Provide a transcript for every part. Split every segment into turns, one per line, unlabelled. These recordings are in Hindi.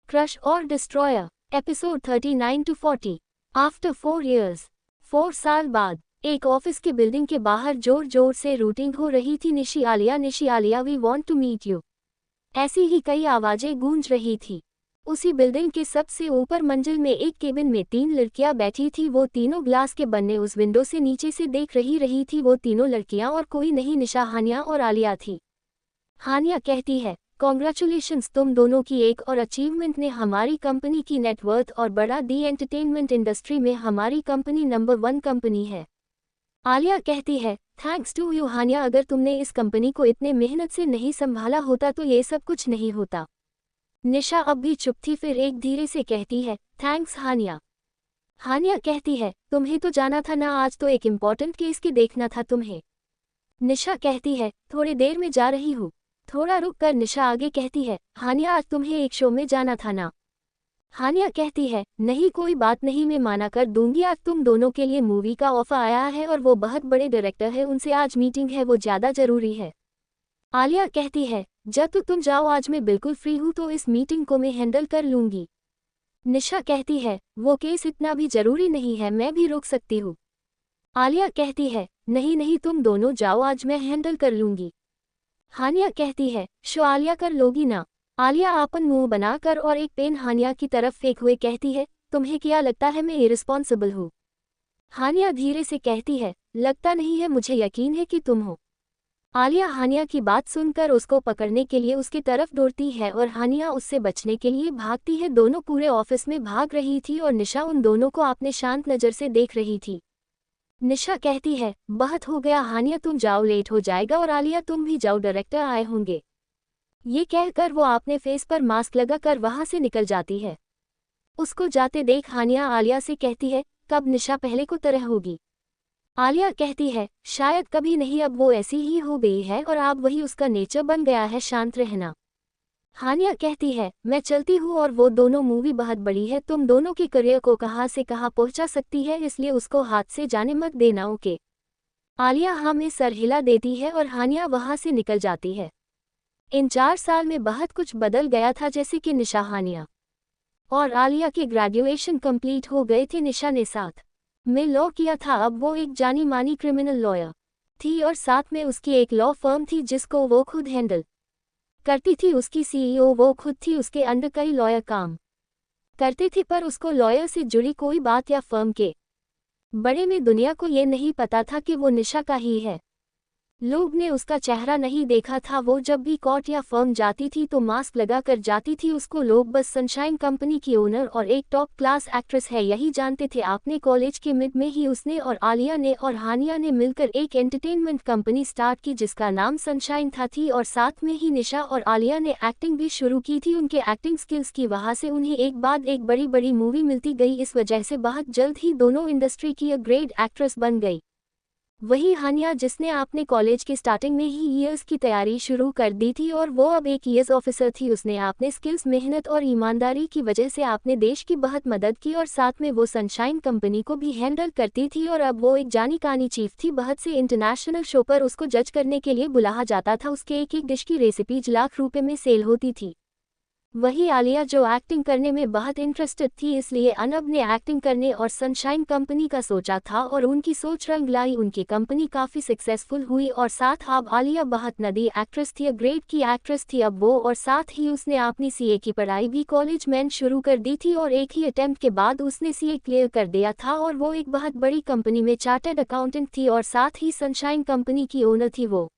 क्रश और destroyer episode 39 to 40। After 4 years 4 साल बाद एक ऑफिस की बिल्डिंग के बाहर जोर जोर से रूटिंग हो रही थी। Nishi Alia we want to meet you. ऐसी ही कई आवाजें गूंज रही थी। उसी बिल्डिंग के सबसे ऊपर मंजिल में एक केबिन में 3 लड़कियां बैठी थी। वो तीनों ग्लास के बने उस विंडो से नीचे से देख रही थी। वो तीनों लड़कियां और कोई नहीं, निशा, हानिया और आलिया थी। हानिया कहती है, कॉन्ग्रेचुलेशंस तुम दोनों की एक और अचीवमेंट ने हमारी कंपनी की नेटवर्थ और बढ़ा दी। एंटरटेनमेंट इंडस्ट्री में हमारी कंपनी नंबर 1 कंपनी है। आलिया कहती है, थैंक्स टू यू हानिया, अगर तुमने इस कंपनी को इतने मेहनत से नहीं संभाला होता तो ये सब कुछ नहीं होता। निशा अब भी चुप थी, फिर एक धीरे से कहती है, थैंक्स हानिया। हानिया कहती है, तुम्हें तो जाना था ना, आज तो एक इम्पॉर्टेंट केस की देखना था तुम्हें। निशा कहती है, थोड़ी देर में जा रही हूँ। थोड़ा रुक कर निशा आगे कहती है, हानिया आज तुम्हें एक शो में जाना था ना। हानिया कहती है, नहीं कोई बात नहीं, मैं माना कर दूंगी, आज तुम दोनों के लिए मूवी का ऑफर आया है और वो बहुत बड़े डायरेक्टर है, उनसे आज मीटिंग है, वो ज़्यादा जरूरी है। आलिया कहती है, जब तो तुम जाओ, आज मैं बिल्कुल फ्री हूँ तो इस मीटिंग को मैं हैंडल कर लूंगी। निशा कहती है, वो केस इतना भी जरूरी नहीं है, मैं भी रोक सकती हूँ। आलिया कहती है, नहीं नहीं तुम दोनों जाओ, आज मैं हैंडल कर लूंगी। हानिया कहती है, शो आलिया कर लोगी ना। आलिया आपन मुंह बनाकर और एक पेन हानिया की तरफ फेंक हुए कहती है, तुम्हें क्या लगता है मैं इरिस्पॉन्सिबल हूँ? हानिया धीरे से कहती है, लगता नहीं है, मुझे यकीन है कि तुम हो। आलिया हानिया की बात सुनकर उसको पकड़ने के लिए उसकी तरफ दौड़ती है और हानिया उससे बचने के लिए भागती है। दोनों पूरे ऑफिस में भाग रही थी और निशा उन दोनों को आपने शांत नज़र से देख रही थी। निशा कहती है, बहुत हो गया हानिया, तुम जाओ, लेट हो जाएगा, और आलिया तुम भी जाओ, डायरेक्टर आए होंगे। ये कहकर वो आपने फेस पर मास्क लगाकर वहां से निकल जाती है। उसको जाते देख हानिया आलिया से कहती है, कब निशा पहले को तरह होगी? आलिया कहती है, शायद कभी नहीं, अब वो ऐसी ही हो गई है और अब वही उसका नेचर बन गया है, शांत रहना। हानिया कहती है, मैं चलती हूँ, और वो दोनों मूवी बहुत बड़ी है, तुम दोनों के करियर को कहाँ से कहाँ पहुँचा सकती है, इसलिए उसको हाथ से जाने मत देना, ओके? आलिया हाँ में सर हिला देती है और हानिया वहाँ से निकल जाती है। इन 4 साल में बहुत कुछ बदल गया था, जैसे कि निशा, हानिया और आलिया के ग्रेजुएशन कंप्लीट हो गए थे। निशा ने साथ में लॉ किया था, अब वो एक जानी मानी क्रिमिनल लॉयर थी और साथ में उसकी एक लॉ फर्म थी जिसको वो खुद हैंडल करती थी। उसकी सीईओ वो खुद थी, उसके अंडर कई लॉयर काम करते थे, पर उसको लॉयर से जुड़ी कोई बात या फर्म के बड़े में दुनिया को ये नहीं पता था कि वो निशा का ही है। लोग ने उसका चेहरा नहीं देखा था, वो जब भी कोर्ट या फर्म जाती थी तो मास्क लगा कर जाती थी। उसको लोग बस सनशाइन कंपनी की ओनर और एक टॉप क्लास एक्ट्रेस है यही जानते थे। आपने कॉलेज के मिड में ही उसने और आलिया ने और हानिया ने मिलकर एक एंटरटेनमेंट कंपनी स्टार्ट की जिसका नाम सनशाइन थी, और साथ में ही निशा और आलिया ने एक्टिंग भी शुरू की थी। उनके एक्टिंग स्किल्स की वजह से उन्हें एक बाद एक बड़ी बड़ी मूवी मिलती गई, इस वजह से बहुत जल्द ही दोनों इंडस्ट्री की ग्रेट एक्ट्रेस बन गई। वही हानिया जिसने आपने कॉलेज की स्टार्टिंग में ही ईयर्स की तैयारी शुरू कर दी थी और वो अब एक ईयर्स ऑफिसर थी। उसने आपने स्किल्स, मेहनत और ईमानदारी की वजह से आपने देश की बहुत मदद की और साथ में वो सनशाइन कंपनी को भी हैंडल करती थी, और अब वो एक जानी कानी चीफ थी। बहुत से इंटरनेशनल शो पर उसको जज करने के लिए बुलाया जाता था। उसके एक एक डिश की रेसिपी लाख रुपए में सेल होती थी। वही आलिया जो एक्टिंग करने में बहुत इंटरेस्टेड थी, इसलिए अनब ने एक्टिंग करने और सनशाइन कंपनी का सोचा था और उनकी सोच रंग लाई। उनकी कंपनी काफ़ी सक्सेसफुल हुई और साथ अब आलिया बहुत नदी एक्ट्रेस थी, ग्रेट की एक्ट्रेस थी अब वो, और साथ ही उसने अपनी सीए की पढ़ाई भी कॉलेज में शुरू कर दी थी और एक ही अटेम्प्ट के बाद उसने सीए क्लियर कर दिया था, और वो एक बहुत बड़ी कंपनी में चार्टर्ड अकाउंटेंट थी और साथ ही सनशाइन कंपनी की ओनर थी वो।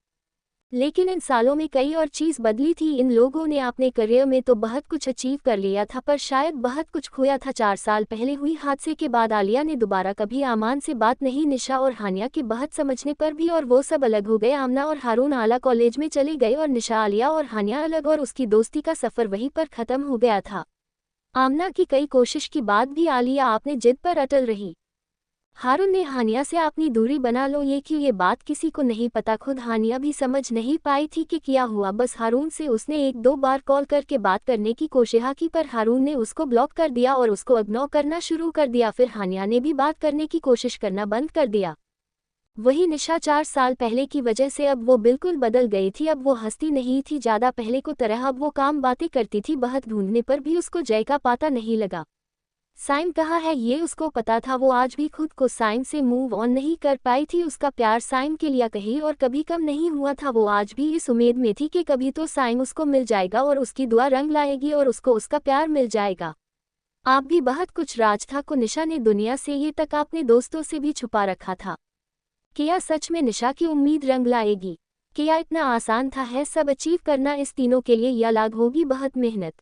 लेकिन इन सालों में कई और चीज़ बदली थी। इन लोगों ने अपने करियर में तो बहुत कुछ अचीव कर लिया था, पर शायद बहुत कुछ खोया था। 4 साल पहले हुई हादसे के बाद आलिया ने दोबारा कभी आमान से बात नहीं निशा और हानिया के बहुत समझने पर भी, और वो सब अलग हो गए। आमना और हारून आला कॉलेज में चले गए और निशा, आलिया और हानिया अलग, और उसकी दोस्ती का सफ़र वहीं पर ख़त्म हो गया था। आमना की कई कोशिश के बाद भी आलिया आपने जिद पर अटल रही। हारून ने हानिया से अपनी दूरी बना लो, ये क्यों, ये बात किसी को नहीं पता। खुद हानिया भी समझ नहीं पाई थी कि क्या हुआ। बस हारून से उसने 1-2 बार कॉल करके बात करने की कोशिश की, पर हारून ने उसको ब्लॉक कर दिया और उसको इग्नोर करना शुरू कर दिया। फिर हानिया ने भी बात करने की कोशिश करना बंद कर दिया। वही निशा 4 साल पहले की वजह से अब वो बिल्कुल बदल गई थी। अब वो हंसती नहीं थी ज़्यादा पहले को तरह। अब वो काम बातें करती थी। बहुत ढूंढने पर भी उसको जय का पता नहीं लगा। साइम कहाँ है ये उसको पता था। वो आज भी खुद को साइम से मूव ऑन नहीं कर पाई थी। उसका प्यार साइम के लिए कहीं और कभी कम नहीं हुआ था। वो आज भी इस उम्मीद में थी कि कभी तो साइम उसको मिल जाएगा और उसकी दुआ रंग लाएगी और उसको उसका प्यार मिल जाएगा। आप भी बहुत कुछ राज था को निशा ने दुनिया से ये तक अपने दोस्तों से भी छुपा रखा था। क्या सच में निशा की उम्मीद रंग लाएगी? क्या इतना आसान था है सब अचीव करना इस तीनों के लिए या लाग होगी बहुत मेहनत?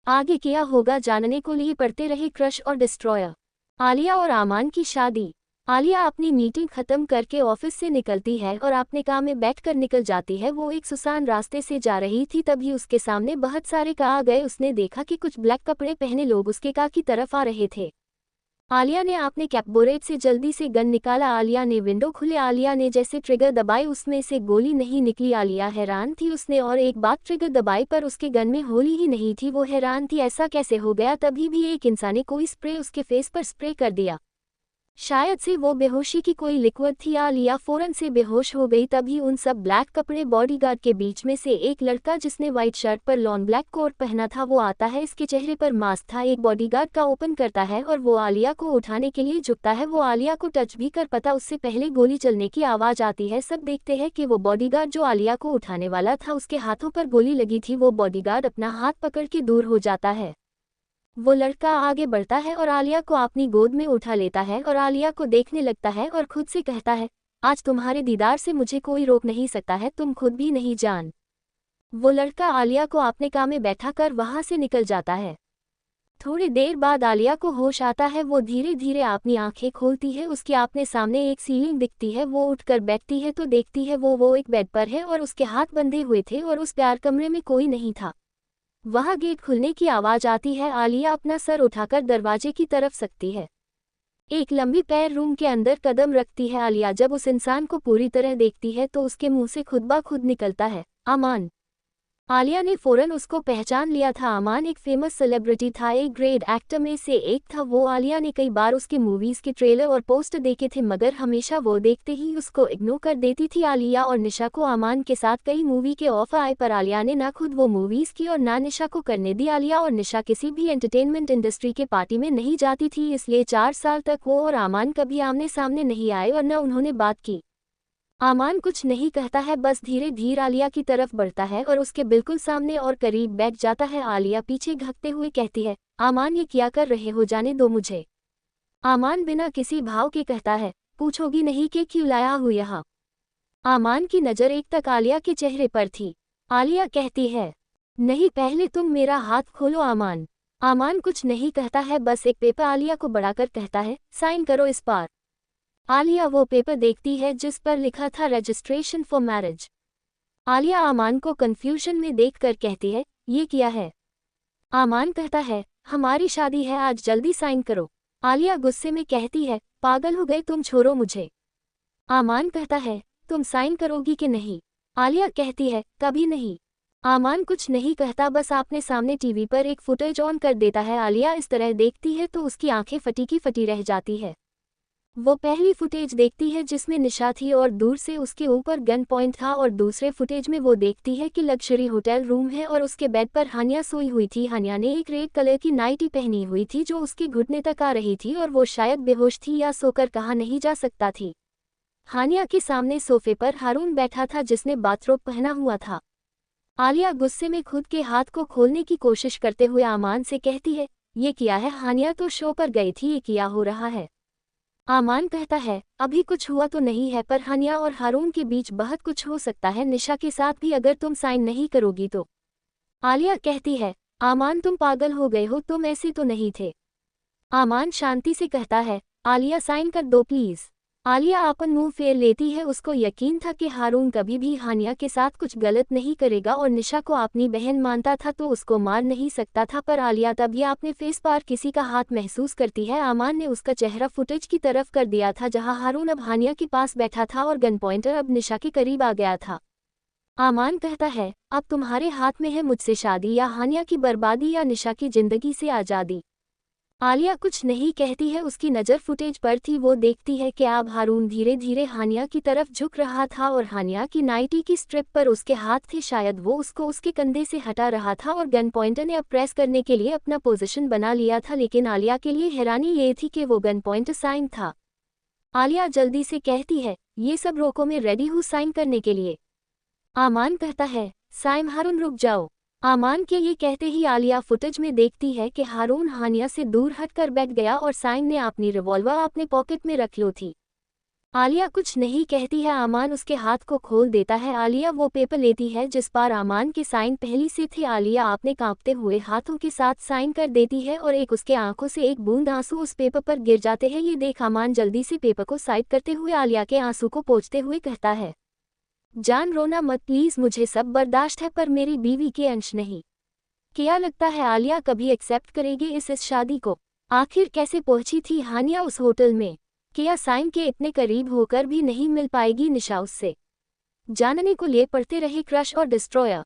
आगे क्या होगा जानने को लिए पढ़ते रहे क्रश और डिस्ट्रॉयर। आलिया और आमान की शादी। आलिया अपनी मीटिंग खत्म करके ऑफिस से निकलती है और अपने काम में बैठकर निकल जाती है। वो एक सुसान रास्ते से जा रही थी तभी उसके सामने बहुत सारे कार आ गए। उसने देखा कि कुछ ब्लैक कपड़े पहने लोग उसके कार की तरफ आ रहे थे। आलिया ने अपने कैपबोरेट से जल्दी से गन निकाला। आलिया ने विंडो खुले। आलिया ने जैसे ट्रिगर दबाई उसमें से गोली नहीं निकली। आलिया हैरान थी। उसने और एक बार ट्रिगर दबाई पर उसके गन में गोली ही नहीं थी। वो हैरान थी ऐसा कैसे हो गया। तभी भी एक इंसान ने कोई स्प्रे उसके फेस पर स्प्रे कर दिया। शायद से वो बेहोशी की कोई लिक्विड थी। आलिया फौरन से बेहोश हो गई। तभी उन सब ब्लैक कपड़े बॉडीगार्ड के बीच में से एक लड़का जिसने व्हाइट शर्ट पर लॉन ब्लैक कोट पहना था वो आता है। इसके चेहरे पर मास्क था। एक बॉडीगार्ड का ओपन करता है और वो आलिया को उठाने के लिए झुकता है। वो आलिया को टच भी कर पता उससे पहले गोली चलने की आवाज आती है। सब देखते हैं कि वो बॉडीगार्ड जो आलिया को उठाने वाला था उसके हाथों पर गोली लगी थी। वो बॉडीगार्ड अपना हाथ पकड़ के दूर हो जाता है। वो लड़का आगे बढ़ता है और आलिया को अपनी गोद में उठा लेता है और आलिया को देखने लगता है और खुद से कहता है आज तुम्हारे दीदार से मुझे कोई रोक नहीं सकता है तुम खुद भी नहीं जान। वो लड़का आलिया को अपने काम में बैठा कर वहां से निकल जाता है। थोड़ी देर बाद आलिया को होश आता है। वो धीरे धीरे अपनी आंखें खोलती है। उसके अपने सामने एक सीलिंग दिखती है। वो उठकर बैठती है तो देखती है वो एक बेड पर है और उसके हाथ बंधे हुए थे और उस प्यार कमरे में कोई नहीं था। वहाँ गेट खुलने की आवाज आती है। आलिया अपना सर उठाकर दरवाजे की तरफ सकती है। एक लंबी पैर रूम के अंदर कदम रखती है। आलिया जब उस इंसान को पूरी तरह देखती है तो उसके मुंह से खुद ब खुद निकलता है अमान। आलिया ने फौरन उसको पहचान लिया था। अमान एक फेमस सेलिब्रिटी था। एक ग्रेट एक्टर में से एक था वो। आलिया ने कई बार उसके मूवीज के ट्रेलर और पोस्टर देखे थे मगर हमेशा वो देखते ही उसको इग्नोर कर देती थी। आलिया और निशा को अमान के साथ कई मूवी के ऑफर आए पर आलिया ने ना खुद वो मूवीज की और ना निशा को करने दी। आलिया और निशा किसी भी एंटरटेनमेंट इंडस्ट्री के पार्टी में नहीं जाती थी इसलिए 4 साल तक वो और अमान कभी आमने सामने नहीं आए और न उन्होंने बात की। आमान कुछ नहीं कहता है बस धीरे धीरे आलिया की तरफ बढ़ता है और उसके बिल्कुल सामने और करीब बैठ जाता है। आलिया पीछे घकते हुए कहती है आमान ये क्या कर रहे हो जाने दो मुझे। आमान बिना किसी भाव के कहता है पूछोगी नहीं कि क्यों लाया हूँ यहाँ। आमान की नज़र एक तक आलिया के चेहरे पर थी। आलिया कहती है नहीं पहले तुम मेरा हाथ खोलो आमान। आमान कुछ नहीं कहता है बस एक पेपर आलिया को बढ़ाकर कहता है साइन करो इस पर। आलिया वो पेपर देखती है जिस पर लिखा था रजिस्ट्रेशन फॉर मैरिज। आलिया आमान को कंफ्यूजन में देखकर कहती है ये क्या है। आमान कहता है हमारी शादी है आज जल्दी साइन करो। आलिया गुस्से में कहती है पागल हो गए तुम छोड़ो मुझे। आमान कहता है तुम साइन करोगी कि नहीं। आलिया कहती है कभी नहीं। आमान कुछ नहीं कहता बस आपने सामने टीवी पर एक फुटेज ऑन कर देता है। आलिया इस तरह देखती है तो उसकी आंखें फटी की फटी रह जाती है। वो पहली फुटेज देखती है जिसमें निशा थी और दूर से उसके ऊपर गन पॉइंट था और दूसरे फुटेज में वो देखती है कि लग्जरी होटल रूम है और उसके बेड पर हानिया सोई हुई थी। हानिया ने एक रेड कलर की नाइटी पहनी हुई थी जो उसके घुटने तक आ रही थी और वो शायद बेहोश थी या सोकर कहा नहीं जा सकता थी। हानिया के सामने सोफे पर हारून बैठा था जिसने बाथरोब पहना हुआ था। आलिया गुस्से में खुद के हाथ को खोलने की कोशिश करते हुए आमान से कहती है ये क्या है। हानिया तो शो पर गई थी ये क्या हो रहा है। आमान कहता है अभी कुछ हुआ तो नहीं है पर हानिया और हारून के बीच बहुत कुछ हो सकता है निशा के साथ भी अगर तुम साइन नहीं करोगी तो। आलिया कहती है आमान तुम पागल हो गए हो तुम ऐसे तो नहीं थे। आमान शांति से कहता है आलिया साइन कर दो प्लीज। आलिया अपन मुंह फेर लेती है। उसको यकीन था कि हारून कभी भी हानिया के साथ कुछ गलत नहीं करेगा और निशा को अपनी बहन मानता था तो उसको मार नहीं सकता था पर आलिया तभी अपने फेस पर किसी का हाथ महसूस करती है। आमान ने उसका चेहरा फुटेज की तरफ कर दिया था जहां हारून अब हानिया के पास बैठा था और गन पॉइंटर अब निशा के करीब आ गया था। आमान कहता है अब तुम्हारे हाथ में है मुझसे शादी या हानिया की बर्बादी या निशा की जिंदगी से आज़ादी। आलिया कुछ नहीं कहती है, उसकी नज़र फुटेज पर थी। वो देखती है कि अब हारून धीरे धीरे हानिया की तरफ झुक रहा था और हानिया की नाइटी की स्ट्रिप पर उसके हाथ थे। शायद वो उसको उसके कंधे से हटा रहा था और गन पॉइंटर ने अब प्रेस करने के लिए अपना पोजीशन बना लिया था। लेकिन आलिया के लिए हैरानी ये थी कि वो गन पॉइंटर साइम था। आलिया जल्दी से कहती है, ये सब रोको, मैं रेडी हूँ साइन करने के लिए। आमान कहता है, साइम हारून रुक जाओ। आमान के ये कहते ही आलिया फुटेज में देखती है कि हारून हानिया से दूर हटकर बैठ गया और साइम ने अपनी रिवॉल्वर अपने पॉकेट में रख लो थी। आलिया कुछ नहीं कहती है, आमान उसके हाथ को खोल देता है। आलिया वो पेपर लेती है जिस पर आमान के साइन पहले से थे। आलिया अपने कांपते हुए हाथों के साथ साइन कर देती है और उसके आंखों से एक बूंद आंसू उस पेपर पर गिर जाते हैं। ये देख आमान जल्दी से पेपर को साइड करते हुए आलिया के आंसू को पोंछते हुए कहता है, जान रोना मत प्लीज, मुझे सब बर्दाश्त है पर मेरी बीवी के अंश नहीं। क्या लगता है आलिया कभी एक्सेप्ट करेगी इस शादी को? आखिर कैसे पहुंची थी हानिया उस होटल में? क्या साइम के इतने करीब होकर भी नहीं मिल पाएगी निशा उससे? जानने को लिए पढ़ते रहे क्रश और डिस्ट्रॉयर।